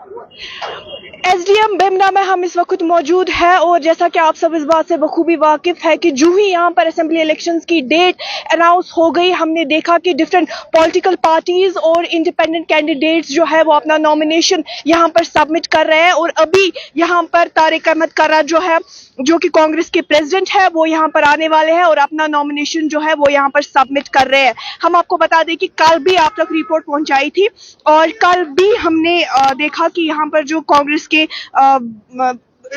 SDM Bemina में हम इस वक्त मौजूद है और जैसा कि आप सब इस बात से बखूबी वाकिफ है कि जो ही यहाँ पर असेंबली इलेक्शंस की डेट अनाउंस हो गई, हमने देखा कि डिफरेंट पॉलिटिकल पार्टीज और इंडिपेंडेंट कैंडिडेट्स जो है वो अपना नॉमिनेशन यहाँ पर सबमिट कर रहे हैं। और अभी यहाँ पर तारिक अहमद कर्रा जो है, जो कि कांग्रेस के प्रेसिडेंट है, वो यहाँ पर आने वाले हैं और अपना नॉमिनेशन जो है वो यहाँ पर सबमिट कर रहे हैं। हम आपको बता दें कि कल भी आप तक रिपोर्ट पहुंचाई थी और कल भी हमने देखा कि यहाँ पर जो कांग्रेस के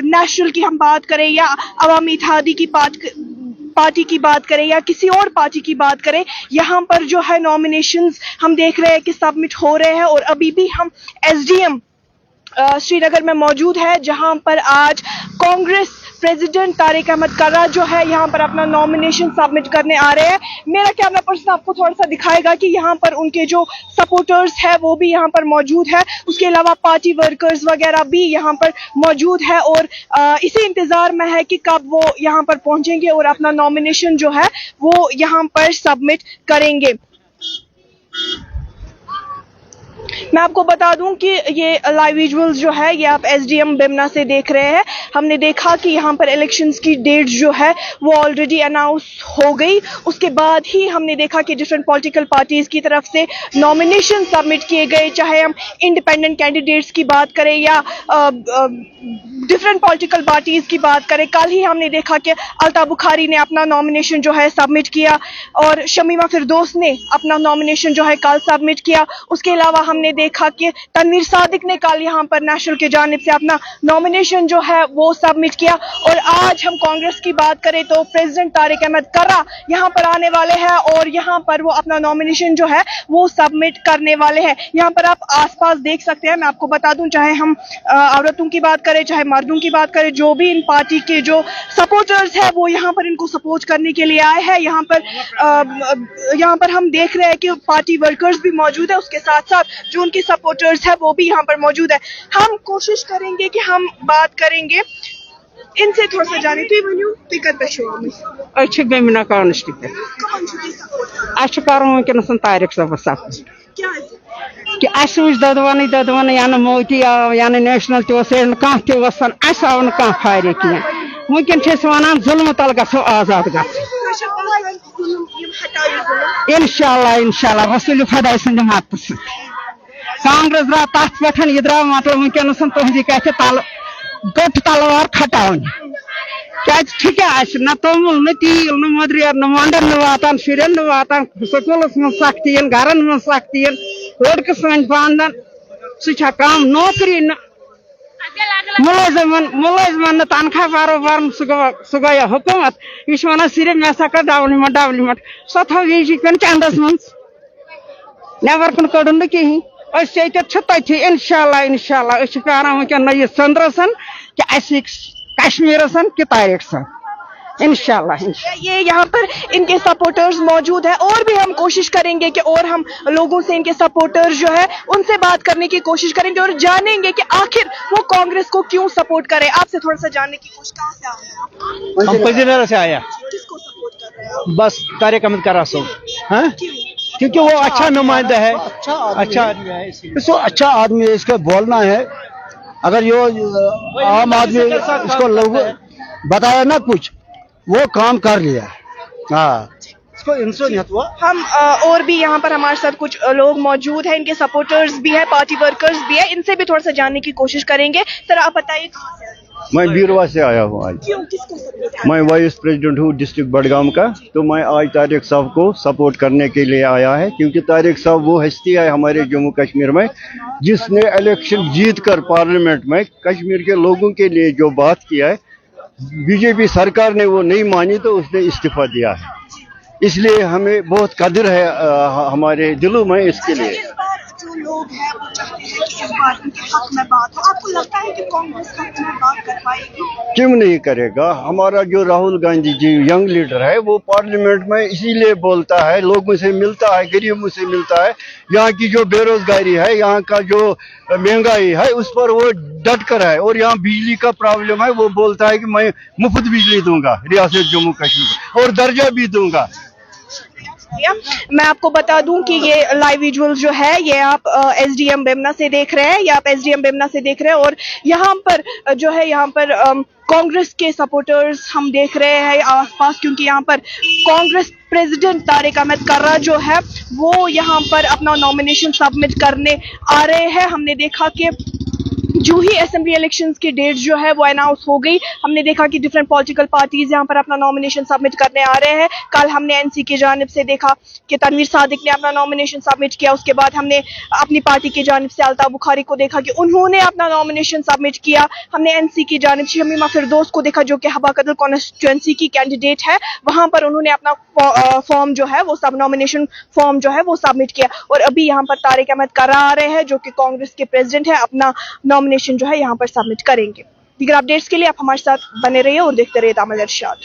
नेशनल की हम बात करें या अवामी इत्तेहादी की पार्टी की बात करें या किसी और पार्टी की बात करें, यहाँ पर जो है नॉमिनेशंस हम देख रहे हैं कि सबमिट हो रहे हैं। और अभी भी हम एसडीएम श्रीनगर में मौजूद है, जहां पर आज कांग्रेस प्रेसिडेंट तारिक अहमद कर्रा जो है यहाँ पर अपना नॉमिनेशन सबमिट करने आ रहे हैं। मेरा कैमरा पर्सन आपको थोड़ा सा दिखाएगा कि यहाँ पर उनके जो सपोर्टर्स है वो भी यहाँ पर मौजूद है, उसके अलावा पार्टी वर्कर्स वगैरह भी यहाँ पर मौजूद है और इसी इंतजार में है कि कब वो यहाँ पर पहुंचेंगे और अपना नॉमिनेशन जो है वो यहाँ पर सबमिट करेंगे। मैं आपको बता दूं कि ये लाइव विजुअल्स जो है ये आप एसडीएम बेमना से देख रहे हैं। हमने देखा कि यहाँ पर इलेक्शंस की डेट जो है वो ऑलरेडी अनाउंस हो गई, उसके बाद ही हमने देखा कि डिफरेंट पॉलिटिकल पार्टीज की तरफ से नॉमिनेशन सबमिट किए गए, चाहे हम इंडिपेंडेंट कैंडिडेट्स की बात करें या डिफरेंट पॉलिटिकल पार्टीज की बात करें। कल ही हमने देखा कि अल्ताफ बुखारी ने अपना नॉमिनेशन जो है सबमिट किया और शमीमा फिरदौस ने अपना नॉमिनेशन जो है कल सबमिट किया। उसके अलावा हमने देखा कि तनवीर सादिक ने कल यहाँ पर नेशनल की जानिब से अपना नॉमिनेशन जो है वो सबमिट किया। और आज हम कांग्रेस की बात करें तो प्रेसिडेंट तारिक अहमद कर्रा यहाँ पर आने वाले हैं और यहाँ पर वो अपना नॉमिनेशन जो है वो सबमिट करने वाले हैं। यहाँ पर आप आसपास देख सकते हैं। मैं आपको बता दूं, चाहे हम औरतों की बात करें चाहे मर्दों की बात करें, जो भी इन पार्टी के जो सपोर्टर्स है वो यहाँ पर इनको सपोर्ट करने के लिए आए हैं। यहाँ पर हम देख रहे हैं कि पार्टी वर्कर्स भी मौजूद है, उसके साथ साथ जो उनके सपोर्टर्स है वो भी यहाँ पर मौजूद है। हम कोशिश करेंगे कि हम बात करेंगे इनसे थोड़ा सा जाने तुम वन तुम कत पे बेमिना कांस्टिट्यूट कर तारिक साहब कि ददवन या मोदी आव या नेशनल तह आव न फायदे कह वनकन वन जुल्म तल गो आजाद ग इंशाल्लाह वसूल खुदा सद मत कांग्रेस द्राव तथ पे यह द्राव मतलब वनकस तुहद कथ तल गट तलवार खटावन क्या न तोमुल न तील न मदरियर न वंडन वातान शुरन वातान स्कूलस मज सख्ती घरन मज सख्ती लड़क सन पान सह कम नौकरी न मुलाजमन तनख्वाह बारोबार सह गया हुकूमत यह वन सिर्फ मे सा कर डेवलपमेंट सो थो पे चंदस मज नबर कुन कड़न न कहीं तथी इंशाल्लाह पान वनकन नयस चंद्रसन कि कश्मीरसन कि तारिक साहब इंशाल्लाह। ये यहाँ पर इनके सपोर्टर्स मौजूद है और भी हम कोशिश करेंगे कि और हम लोगों से इनके सपोर्टर्स जो है उनसे बात करने की कोशिश करेंगे और जानेंगे कि आखिर वो कांग्रेस को क्यों सपोर्ट करे। आपसे थोड़ा सा जानने की कोशिश, कहाँ से आए हैं? हम पजीरा से आया। किसको सपोर्ट कर रहे हैं? बस तारिक अहमद कर्रा साहब, क्योंकि वो अच्छा नुमाइंदा है, अच्छा आदमी है, इसको अच्छा आदमी है, इसका बोलना है। अगर यो आम आदमी इसको लोग बताया ना कुछ, वो काम कर लिया। हाँ, इसको इंसान हुआ। हम और भी यहाँ पर हमारे साथ कुछ लोग मौजूद हैं, इनके सपोर्टर्स भी हैं, पार्टी वर्कर्स भी हैं, इनसे भी थोड़ा सा जानने की कोशिश करेंगे। सर आप बताइए कहाँ से आए? मैं बीरवा से आया हूँ आज। क्यों, किसको सपोर्ट? मैं वाइस प्रेसिडेंट हूँ डिस्ट्रिक्ट बडगाम का, तो मैं आज तारिक साहब को सपोर्ट करने के लिए आया है, क्योंकि तारिक साहब वो हस्ती है हमारे जम्मू कश्मीर में जिसने इलेक्शन जीत कर पार्लियामेंट में कश्मीर के लोगों के लिए जो बात किया है, बीजेपी सरकार ने वो नहीं मानी तो उसने इस्तीफा दिया है। इसलिए हमें बहुत कदर है हमारे दिलों में इसके लिए। जो लोग हैं वो चाहते हैं कि इस बार उनके हक में बात हो। आपको लगता है कि कांग्रेस हक में बात कर पाएगी? क्यों नहीं करेगा। हमारा जो राहुल गांधी जी यंग लीडर है वो पार्लियामेंट में इसीलिए बोलता है, लोगों से मिलता है, गरीबों से मिलता है। यहाँ की जो बेरोजगारी है, यहाँ का जो महंगाई है, उस पर वो डट कर है। और यहाँ बिजली का प्रॉब्लम है, वो बोलता है कि मैं मुफ्त बिजली दूंगा रियासत जम्मू कश्मीर और दर्जा भी दूंगा। شکریہ. میں آپ کو بتا دوں کہ یہ لائیو ویژول جو ہے یہ آپ ایس ڈی ایم بیمنا سے دیکھ رہے ہیں, اور یہاں پر جو ہے یہاں پر کانگریس کے سپورٹرز ہم دیکھ رہے ہیں آس پاس, کیونکہ یہاں پر کانگریس پریزیڈنٹ طارق احمد کرا جو ہے وہ یہاں پر اپنا نامینیشن سبمٹ کرنے آ رہے ہیں. ہم نے دیکھا کہ جو ہی اسمبلی الیکشنز کی ڈیٹ جو ہے وہ اناؤنس ہو گئی, ہم نے دیکھا کہ ڈفرینٹ پولیٹیکل پارٹیز یہاں پر اپنا نامینیشن سبمٹ کرنے آ رہے ہیں. کل ہم نے این سی کی جانب سے دیکھا کہ تنویر صادق نے اپنا نامینیشن سبمٹ کیا, اس کے بعد ہم نے اپنی پارٹی کی جانب سے الطاف بخاری کو دیکھا کہ انہوں نے اپنا نامینیشن سبمٹ کیا. ہم نے این سی کی جانب سے شمیمہ فردوس کو دیکھا جو کہ حبا قدل کانسٹیچوئنسی کی کینڈیڈیٹ ہے, وہاں پر انہوں نے اپنا فارم جو ہے وہ نامینیشن فارم جو ہے وہ سبمٹ کیا. اور ابھی یہاں پر طارق احمد کرا آ رہے ہیں جو کہ کانگریس کے پریزیڈنٹ ہے, اپنا نامینیشن جو ہے یہاں پر سبمٹ کریں گے. دیگر اپڈیٹس کے لیے آپ ہمارے ساتھ بنے رہیے اور دیکھتے رہیے تامل ارشاد.